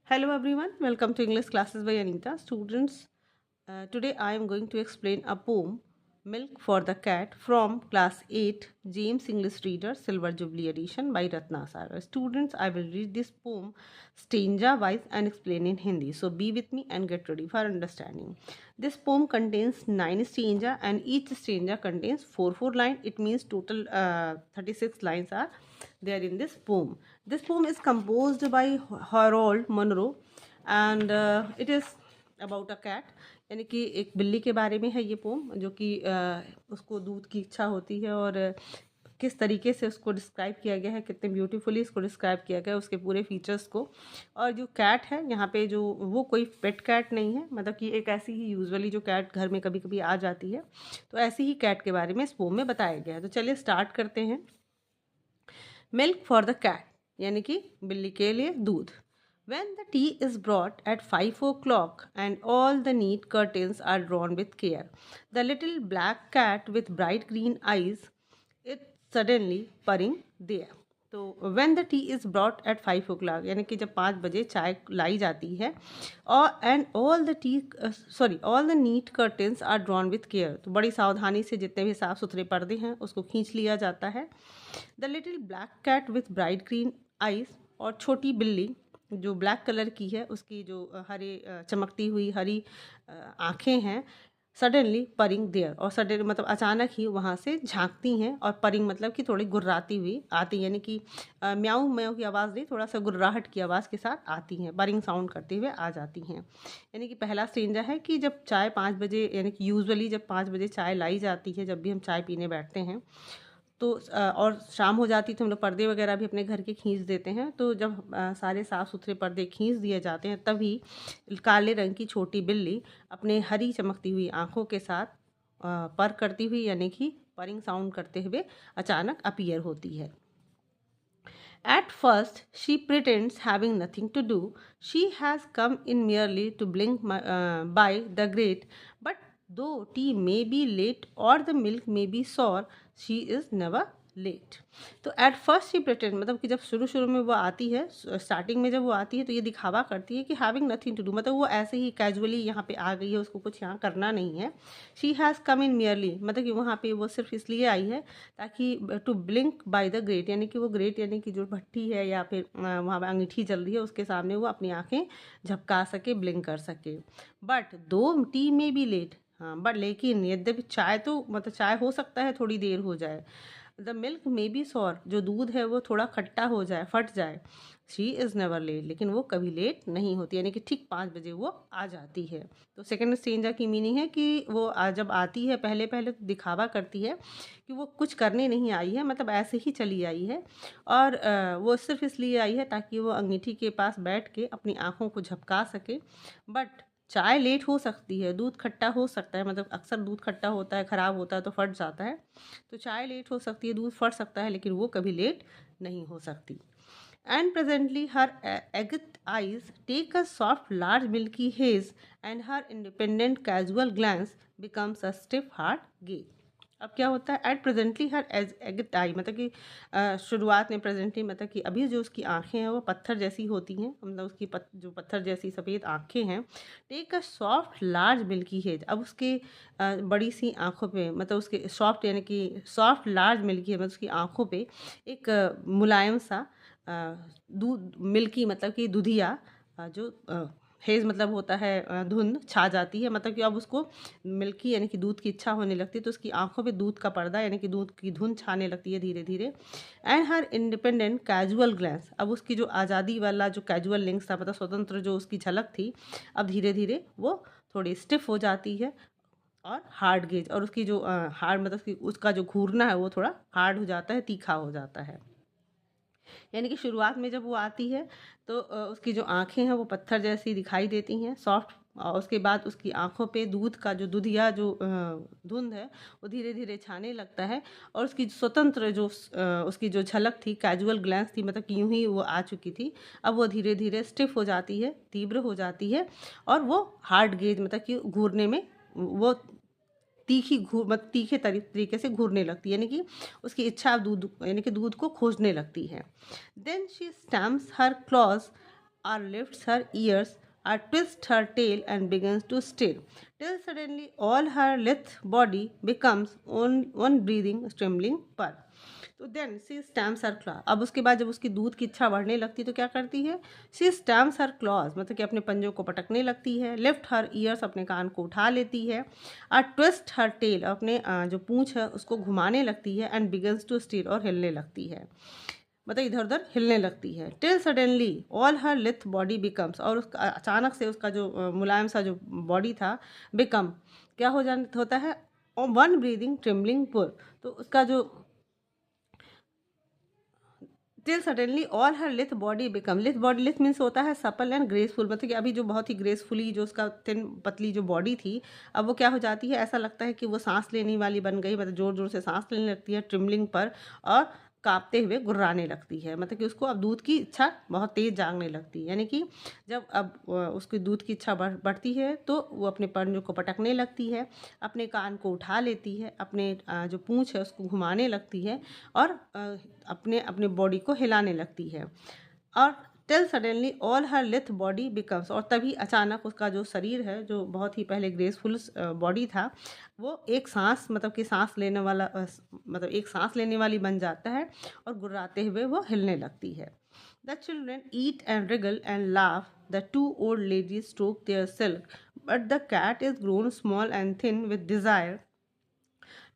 Hello everyone, welcome to English classes by Anita. Students, today I am going to explain a poem Milk for the Cat from class 8 James English Reader Silver Jubilee Edition by Ratna Sagar. Students, I will read this poem stanza wise and explain in Hindi. So be with me and get ready for understanding. This poem contains 9 stanza and each stanza contains 4 lines. It means total 36 lines are there in this poem. This poem is composed by Harold Monroe and it is about a cat यानी कि एक बिल्ली के बारे में है ये pome जो कि उसको दूध की इच्छा होती है और किस तरीके से उसको डिस्क्राइब किया गया है, कितने ब्यूटीफुली इसको डिस्क्राइब किया गया है उसके पूरे फीचर्स को। और जो कैट है यहाँ पे जो वो कोई पेट कैट नहीं है, मतलब कि एक ऐसी ही यूजुअली जो कैट घर में कभी कभी आ जाती है, तो ऐसी ही कैट के बारे में इस पोम में बताया गया है। तो चलिए स्टार्ट करते हैं। मिल्क फॉर द कैट यानी कि बिल्ली के लिए दूध। When the tea is brought at 5 o'clock and all the neat curtains are drawn with care, the little black cat with bright green eyes is suddenly purring there. तो when the tea is brought at 5 o'clock यानी कि जब 5 बजे चाय लाई जाती है और and all the neat curtains are drawn with care, तो बड़ी सावधानी से जितने भी साफ़ सुथरे पर्दे हैं उसको खींच लिया जाता है। The little black cat with bright green eyes, और छोटी बिल्ली जो ब्लैक कलर की है उसकी जो हरे चमकती हुई हरी आँखें हैं, सडनली परिंग देयर, और सडन मतलब अचानक ही वहाँ से झांकती हैं, और परिंग मतलब कि थोड़ी गुर्राती हुई आती, यानी कि म्याऊं म्याऊं की आवाज़ नहीं, थोड़ा सा गुर्राहट की आवाज़ के साथ आती हैं, परिंग साउंड करते हुए आ जाती हैं। यानी कि पहला स्टेंजा है कि जब चाय 5 बजे यानी कि यूजुअली जब 5 बजे चाय लाई जाती है, जब भी हम चाय पीने बैठते हैं तो और शाम हो जाती तो हम लोग पर्दे वगैरह भी अपने घर के खींच देते हैं। तो जब सारे साफ़ सुथरे पर्दे खींच दिए जाते हैं तभी काले रंग की छोटी बिल्ली अपने हरी चमकती हुई आँखों के साथ पर करती हुई यानी कि परिंग साउंड करते हुए अचानक अपीयर होती है। At first, she pretends having nothing to do. She has come in merely to blink by the grate. But though tea may be late or the milk may be sour, she is never late. तो at first she pretend मतलब कि जब शुरू शुरू में वो आती है, स्टार्टिंग में जब वो आती है तो ये दिखावा करती है कि हैविंग नथिंग टू डू, मतलब वो ऐसे ही कैजुअली यहाँ पे आ गई है, उसको कुछ यहाँ करना नहीं है। She has come in merely मतलब कि वहाँ पे वो सिर्फ इसलिए आई है ताकि to blink by the great यानी कि वो ग्रेट यानी कि जो भट्टी है या फिर वहाँ पर अंगीठी जल रही है उसके सामने वो अपनी आँखें झपका सके, ब्लिंक कर सके। बट दो टी में भी लेट, हाँ बट लेकिन यद्यपि चाय तो मतलब चाय हो सकता है थोड़ी देर हो जाए, the milk may be sour जो दूध है वो थोड़ा खट्टा हो जाए, फट जाए, शी इज़ नेवर लेट लेकिन वो कभी लेट नहीं होती, यानी कि ठीक 5 बजे वो आ जाती है। तो सेकेंड स्टेंजा की मीनिंग है कि वो जब आती है पहले पहले तो दिखावा करती है कि वो कुछ करने नहीं आई है, मतलब ऐसे ही चली आई है, और वो सिर्फ इसलिए आई है ताकि वो अंगीठी के पास बैठ के अपनी आँखों को झपका सके। बट चाय लेट हो सकती है, दूध खट्टा हो सकता है, मतलब अक्सर दूध खट्टा होता है, ख़राब होता है तो फट जाता है, तो चाय लेट हो सकती है, दूध फट सकता है, लेकिन वो कभी लेट नहीं हो सकती। And presently her aged eyes take a soft large milky haze and her independent casual glance becomes a stiff hard gaze. अब क्या होता है, एट प्रेजेंटली हर एगथ आई मतलब कि शुरुआत में प्रेजेंटली मतलब कि अभी जो उसकी आंखें हैं वो पत्थर जैसी होती हैं, मतलब उसकी जो पत्थर जैसी सफ़ेद आंखें हैं। Take a soft large milky haze, अब उसके बड़ी सी आँखों पे मतलब उसके सॉफ्ट यानी कि सॉफ्ट लार्ज मिल्की है मतलब उसकी आँखों पे एक मुलायम सा दूध मिल्की मतलब कि दूधिया जो हेज़ मतलब होता है धुंध छा जाती है, मतलब कि अब उसको मिल्की यानी कि दूध की इच्छा होने लगती है, तो उसकी आँखों पे दूध का पर्दा यानी कि दूध की धुंध छाने लगती है धीरे धीरे। And her independent casual glance, अब उसकी जो आज़ादी वाला जो कैजुअल लिंक्स था मतलब स्वतंत्र जो उसकी झलक थी, अब धीरे धीरे वो थोड़ी स्टिफ हो जाती है, और हार्ड गेज, और उसकी जो हार्ड मतलब कि उसका जो घूरना है वो थोड़ा हार्ड हो जाता है, तीखा हो जाता है। यानी कि शुरुआत में जब वो आती है तो उसकी जो आँखें हैं वो पत्थर जैसी दिखाई देती हैं, सॉफ्ट, और उसके बाद उसकी आँखों पे दूध का जो दूधिया जो धुंध है वो धीरे धीरे छाने लगता है, और उसकी स्वतंत्र जो उसकी जो झलक थी, कैजुअल ग्लैंस थी, मतलब कि यूं ही वो आ चुकी थी, अब वो धीरे धीरे स्टिफ हो जाती है, तीव्र हो जाती है, और वो हार्ड गेज मतलब कि घूरने में वो तीखी घूर मतलब तीखे तरीके से घूरने लगती है, यानी कि उसकी इच्छा दूध यानी कि दूध को खोजने लगती है। Then she stamps her claws or lifts her ears, or twists her tail and begins to stir, till suddenly all her lithe body becomes one breathing, trembling purr. तो देन सी स्टैम्प्स हर क्लॉ, अब उसके बाद जब उसकी दूध की इच्छा बढ़ने लगती है तो क्या करती है, सी स्टैम्प्स हर क्लॉज, मतलब कि अपने पंजों को पटकने लगती है, लिफ्ट हर ईयर्स, अपने कान को उठा लेती है, और ट्विस्ट हर टेल, अपने जो पूंछ है उसको घुमाने लगती है, एंड बिगन्स टू स्टीर, और हिलने लगती है, मतलब इधर उधर हिलने लगती है, टिल सडनली ऑल हर लिथ बॉडी बिकम्स, और उसका अचानक से उसका जो मुलायम सा जो बॉडी था, बिकम क्या हो जाता होता है, वन ब्रीदिंग ट्रिम्बलिंग पुर, तो उसका जो टिल सडनली ऑल हर लिथ बॉडी बिकम, लिथ बॉडी, लिथ मीन्स होता है सपल एंड ग्रेसफुल, मतलब कि अभी जो बहुत ही ग्रेसफुली जो उसका थिन पतली जो बॉडी थी, अब वो क्या हो जाती है, ऐसा लगता है कि वो सांस लेने वाली बन गई, मतलब जोर जोर से सांस लेने लगती है ट्रिम्बलिंग पर, और कांपते हुए गुर्राने लगती है, मतलब कि उसको अब दूध की इच्छा बहुत तेज जागने लगती है, यानी कि जब अब उसकी दूध की इच्छा बढ़ती है तो वो अपने पंजों को पटकने लगती है, अपने कान को उठा लेती है, अपने जो पूंछ है उसको घुमाने लगती है, और अपने अपने बॉडी को हिलाने लगती है, और टिल सडनली ऑल हर लिथ बॉडी बिकम्स, और तभी अचानक उसका जो शरीर है, जो बहुत ही पहले ग्रेसफुल बॉडी था, वो एक सांस, मतलब कि सांस लेने वाला मतलब एक सांस लेने वाली बन जाता है, और गुर्राते हुए वो हिलने लगती है. The children eat and wriggle and laugh, the two old ladies stroke their silk, but the cat is grown small and thin with desire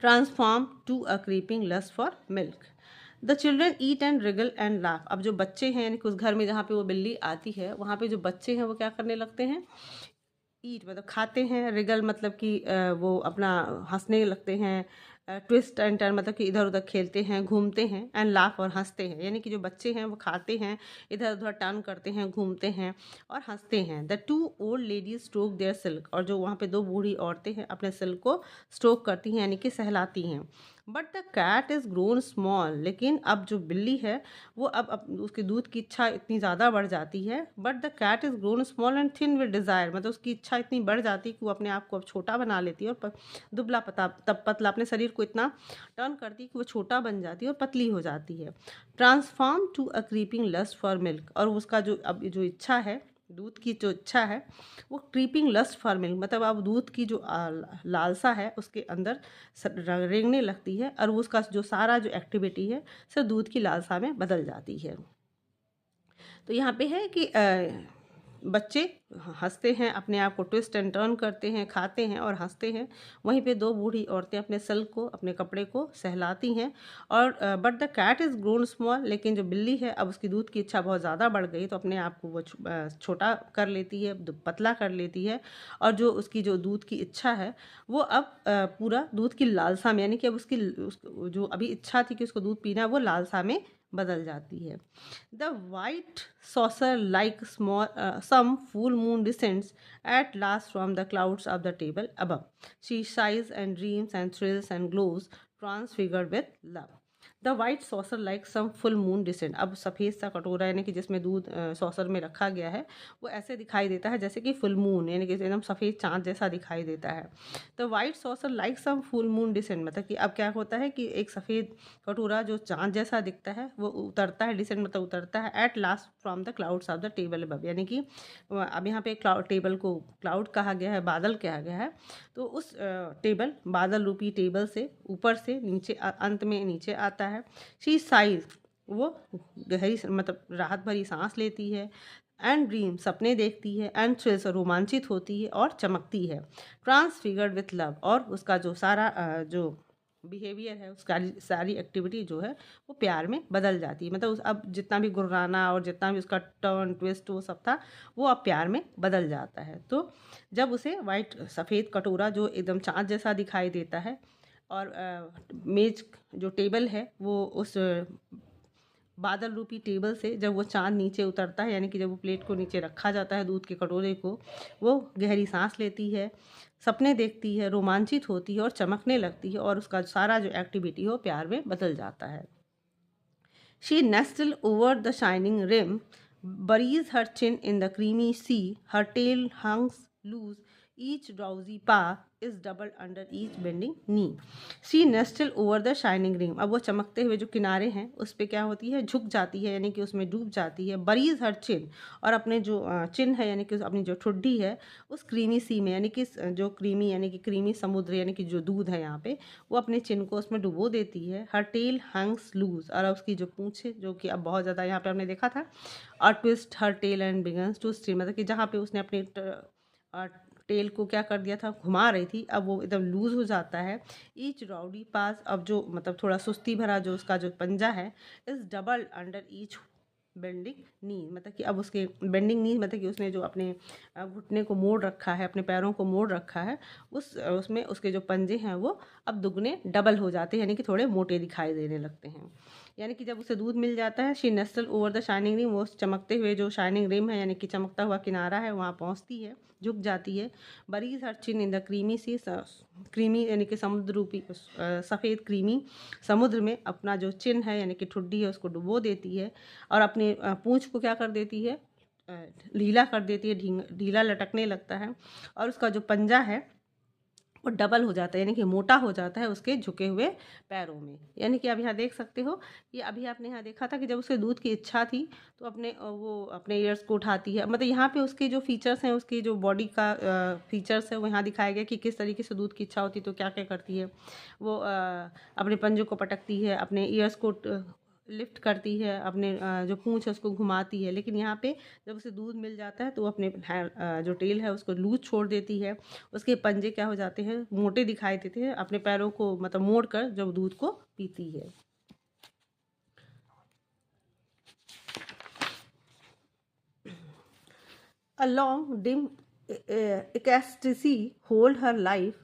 transform to a creeping lust for milk. The children eat and wriggle and laugh, अब जो बच्चे हैं, यानी कि उस घर में जहाँ पे वो बिल्ली आती है, वहाँ पे जो बच्चे हैं वो क्या करने लगते हैं, ईट मतलब खाते हैं, रिगल मतलब कि वो अपना हंसने लगते हैं, ट्विस्ट एंड टर्न मतलब कि इधर उधर खेलते हैं, घूमते हैं, एंड लाफ और हंसते हैं, यानी कि जो बच्चे हैं वो खाते हैं, इधर उधर टर्न करते हैं, घूमते हैं और हंसते हैं. The two old ladies stroke their silk, और जो वहाँ पे दो बूढ़ी औरतें हैं अपने सिल्क को स्ट्रोक करती हैं, यानी कि सहलाती हैं. But the cat is grown small, लेकिन अब जो बिल्ली है वो अब उसकी दूध की इच्छा इतनी ज़्यादा बढ़ जाती है. But the cat is grown small and thin with desire, मतलब उसकी इच्छा इतनी बढ़ जाती है कि वो अपने आप को अब छोटा बना लेती है, और दुबला तब पतला, अपने शरीर को इतना टर्न करती है कि वो छोटा बन जाती है और पतली हो जाती है. Transform to a creeping lust for milk, और उसका जो अब जो इच्छा है, दूध की जो इच्छा है, वो क्रीपिंग लस्ट फॉर मिल्क, मतलब अब दूध की जो लालसा है उसके अंदर रेंगने लगती है, और उसका जो सारा जो एक्टिविटी है सिर्फ दूध की लालसा में बदल जाती है. तो यहाँ पे है कि बच्चे हंसते हैं, अपने आप को ट्विस्ट एंड टर्न करते हैं, खाते हैं और हंसते हैं. वहीं पे दो बूढ़ी औरतें अपने सिल्क को, अपने कपड़े को सहलाती हैं. और but the cat is grown small, लेकिन जो बिल्ली है अब उसकी दूध की इच्छा बहुत ज़्यादा बढ़ गई, तो अपने आप को वो छोटा कर लेती है, पतला कर लेती है, और जो उसकी जो दूध की इच्छा है वो अब पूरा दूध की लालसा में, यानी कि अब उसकी जो अभी इच्छा थी कि उसको दूध पीना है, वो लालसा में बदल जाती है. The white saucer like some full moon descends at last from the clouds of the table above. She sighs and dreams and thrills and glows, transfigured with love. The white saucer like some full moon descend, अब सफ़ेद सा कटोरा यानी कि जिसमें दूध saucer में रखा गया है, वो ऐसे दिखाई देता है जैसे कि फुल मून, यानी कि एकदम सफ़ेद चाँद जैसा दिखाई देता है. तो white saucer like some full moon descend, मतलब कि अब क्या होता है कि एक सफ़ेद कटोरा जो चाँद जैसा दिखता है वो उतरता है, डिसेंड मतलब उतरता है, at last from the clouds of the table above, यानी कि अब यहाँ पे टेबल को क्लाउड कहा गया है, बादल कहा गया है. तो उस टेबल, बादल रूपी टेबल से ऊपर से नीचे अंत में नीचे आता है. शी साइज, वो गहरी मतलब राहत भरी सांस लेती है. एंड ड्रीम, सपने देखती है. एंड थ्रिल्स, रोमांचित होती है और चमकती है. ट्रांसफिगर्ड विथ लव, और उसका जो सारा जो बिहेवियर है, उसका सारी एक्टिविटी जो है वो प्यार में बदल जाती है, मतलब अब जितना भी गुर्राना और जितना भी उसका टर्न ट्विस्ट वो सब था, वो अब प्यार में बदल जाता है. तो जब उसे वाइट सफ़ेद कटोरा जो एकदम चाँद जैसा दिखाई देता है, और मेज जो टेबल है वो उस बादल रूपी टेबल से जब वो चाँद नीचे उतरता है, यानी कि जब वो प्लेट को नीचे रखा जाता है दूध के कटोरे को, वो गहरी सांस लेती है, सपने देखती है, रोमांचित होती है और चमकने लगती है, और उसका सारा जो एक्टिविटी हो प्यार में बदल जाता है. She nestle over the shining rim, buries her chin in the creamy sea, her tail hangs loose each drowsy paw is doubled under each bending knee. She nestled over the shining rim. अब वो चमकते हुए जो किनारे हैं उस पे क्या होती है, झुक जाती है, यानी कि उसमें डूब जाती है. बरीज हर चिन, और अपने जो चिन है यानी कि अपनी जो ठुड्डी है उस क्रीमी सी में, यानी कि जो क्रीमी यानी कि क्रीमी समुद्र यानी कि जो दूध है यहाँ पे, वो अपने चिन को उसमें डुबो देती है. हर टेल हंग्स लूज, और उसकी जो पूँछ है जो कि अब बहुत ज़्यादा यहाँ पे हमने देखा था, और twist her tail and begins to stream, मतलब कि जहाँ पे उसने अपने टेल को क्या कर दिया था, घुमा रही थी, अब वो एकदम लूज हो जाता है. ईच राउडी पास, अब जो मतलब थोड़ा सुस्ती भरा जो उसका जो पंजा है, is double under each bending knee, मतलब कि अब उसके बेंडिंग नी मतलब कि उसने जो अपने घुटने को मोड़ रखा है, अपने पैरों को मोड़ रखा है, उसमें उसके जो पंजे हैं वो अब दुगने डबल हो जाते हैं, यानी कि थोड़े मोटे दिखाई देने लगते हैं. यानी कि जब उसे दूध मिल जाता है, she nestle over the shining rim, वो चमकते हुए जो शाइनिंग रिम है यानी कि चमकता हुआ किनारा है वहाँ पहुँचती है, झुक जाती है. Buries her chin in the creamy sea, creamy यानी कि समुद्र रूपी सफ़ेद क्रीमी समुद्र में अपना जो चिन है यानी कि ठुड्डी है उसको डुबो देती है, और अपनी पूँछ को क्या कर देती है, ढीला कर देती है, ढीला लटकने लगता है, और उसका जो पंजा है वो डबल हो जाता है, यानी कि मोटा हो जाता है उसके झुके हुए पैरों में. यानी कि आप यहाँ देख सकते हो कि अभी आपने यहाँ देखा था कि जब उसके दूध की इच्छा थी तो वो अपने ईयर्स को उठाती है. मतलब यहाँ पे उसके जो फीचर्स हैं, उसकी जो बॉडी का फीचर्स है वो यहाँ दिखाया गया कि किस तरीके से दूध की इच्छा होती है तो क्या क्या करती है. वो अपने पंजों को पटकती है, अपने ईयर्स को लिफ्ट करती है, अपने जो पूँछ है उसको घुमाती है. लेकिन यहाँ पे जब उसे दूध मिल जाता है तो वो अपने जो टेल है उसको लूज छोड़ देती है. उसके पंजे क्या हो जाते हैं, मोटे दिखाई देते हैं, अपने पैरों को मतलब मोड़ कर जब दूध को पीती है. A long dim ecstasy hold her life.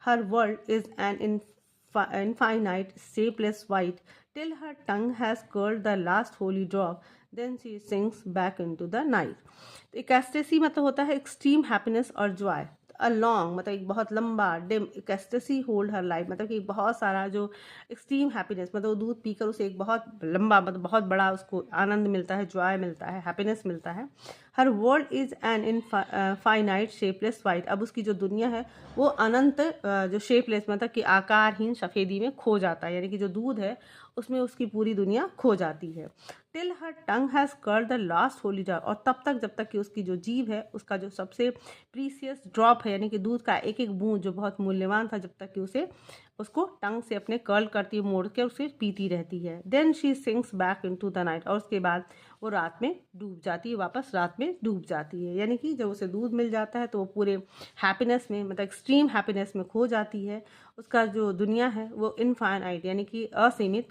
Her world is an infinite, shapeless white, till her tongue has curled the last holy drop. Then she sinks back into the night. तो ecstasy मतलब होता है extreme happiness और joy. A long मतलब एक बहुत लंबा, dim ecstasy hold हर life मतलब कि बहुत सारा जो एक्सट्रीम हैप्पीनेस, मतलब वो दूध पीकर उसे एक बहुत लंबा मतलब बहुत बड़ा उसको आनंद मिलता है, जॉय मिलता है, हैप्पीनेस मिलता है. Her world is an infinite shapeless white, अब उसकी जो दुनिया है वो अनंत जो शेपलेस मतलब कि आकारहीन सफ़ेदी में खो जाता है, यानी कि जो दूध है उसमें उसकी पूरी दुनिया खो जाती है. Till her tongue has curled the last holy drop, और तब तक जब तक कि उसकी जो जीभ है उसका जो सबसे प्रीसियस ड्रॉप है यानी कि दूध का एक एक बूंद जो बहुत मूल्यवान था, जब तक कि उसको टंग से अपने कर्ल करती है, मोड़ के उसे पीती रहती है. Then she sinks back into the night, और उसके बाद वो रात में डूब जाती है, वापस रात में डूब जाती है. यानी कि जब उसे दूध मिल जाता है तो वो पूरे हैप्पीनेस में मतलब एक्सट्रीम हैप्पीनेस में खो जाती है. उसका जो दुनिया है वो इनफाइनाइट यानी कि असीमित,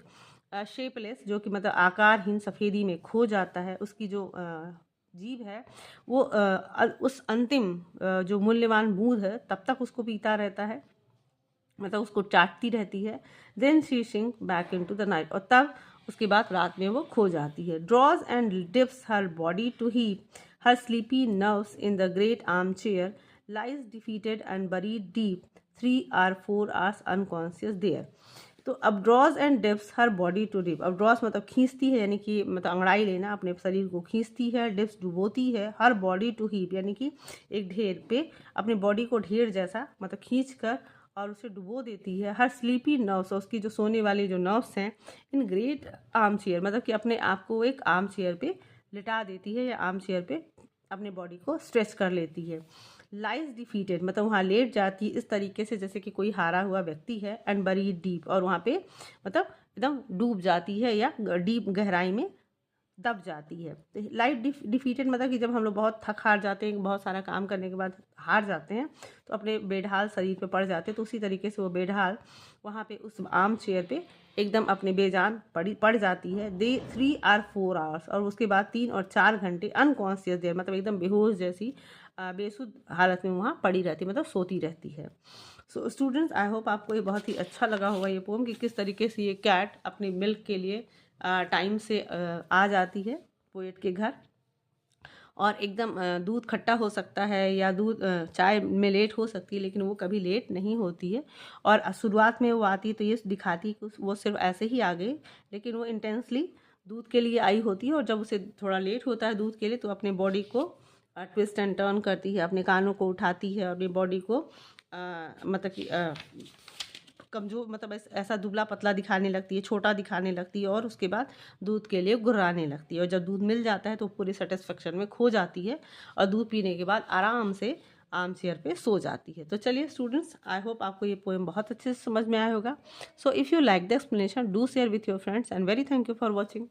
शेपलेस जो कि मतलब आकारहीन सफ़ेदी में खो जाता है. उसकी जो जीभ है वो उस अंतिम जो मूल्यवान बूंद है तब तक उसको पीता रहता है, मतलब उसको चाटती रहती है. Then she sink back into the night, और तब उसके बाद रात में वो खो जाती है. Draws and dips her body to heap her sleepy nerves in the great arm chair, lies defeated and buried deep 3 or 4 hours unconscious there. तो अब draws and dips her body to dip, अब draws मतलब खींचती है यानी कि मतलब अंगड़ाई लेना, अपने शरीर को खींचती है. डिप्स डुबोती है. हर बॉडी टू हीप यानी कि एक ढेर पे अपनी बॉडी को ढेर जैसा मतलब खींच कर और उसे डुबो देती है. हर स्लीपी नर्व्स, उसकी जो सोने वाली जो नर्व्स हैं, इन ग्रेट आर्म चेयर मतलब कि अपने आप को एक आर्म चेयर पे लिटा देती है या आर्म चेयर पे अपने बॉडी को स्ट्रेच कर लेती है. लाइज डिफीटेड मतलब वहाँ लेट जाती है इस तरीके से जैसे कि कोई हारा हुआ व्यक्ति है. एंड बरी डीप, और वहाँ पे मतलब एकदम डूब जाती है या डीप गहराई में दब जाती है. लाइट डिफीटेड मतलब कि जब हम लोग बहुत थक हार जाते हैं, बहुत सारा काम करने के बाद हार जाते हैं तो अपने बेढाल शरीर पे पड़ जाते हैं, तो उसी तरीके से वो बेढाल वहाँ पे उस आर्म चेयर पे एकदम अपने बेजान पड़ जाती है. दे 3 or 4 hours, और उसके बाद 3 और 4 घंटे अनकॉन्शियस देर मतलब एकदम बेहोश जैसी बेसुध हालत में वहाँ पड़ी रहती, मतलब सोती रहती है. सो स्टूडेंट्स, आई होप आपको ये बहुत ही अच्छा लगा होगा ये पोम कि किस तरीके से ये कैट अपने मिल्क के लिए टाइम से आ जाती है पोएट के घर, और एकदम दूध खट्टा हो सकता है या दूध चाय में लेट हो सकती है, लेकिन वो कभी लेट नहीं होती है. और शुरुआत में वो आती है तो ये दिखाती है कि वो सिर्फ ऐसे ही आ गई, लेकिन वो इंटेंसली दूध के लिए आई होती है. और जब उसे थोड़ा लेट होता है दूध के लिए तो अपने बॉडी को ट्विस्ट एंड टर्न करती है, अपने कानों को उठाती है, अपनी बॉडी को मतलब कि कमज़ोर, मतलब ऐसा दुबला पतला दिखाने लगती है, छोटा दिखाने लगती है, और उसके बाद दूध के लिए गुर्राने लगती है। और जब दूध मिल जाता है तो पूरी सेटिस्फेक्शन में खो जाती है और दूध पीने के बाद आराम से आर्म चेयर पे सो जाती है। तो चलिए स्टूडेंट्स, आई होप आपको ये पोएम बहुत अच्छे से समझ में आया होगा। So if you like the explanation, do share with your friends, and very thank you for watching.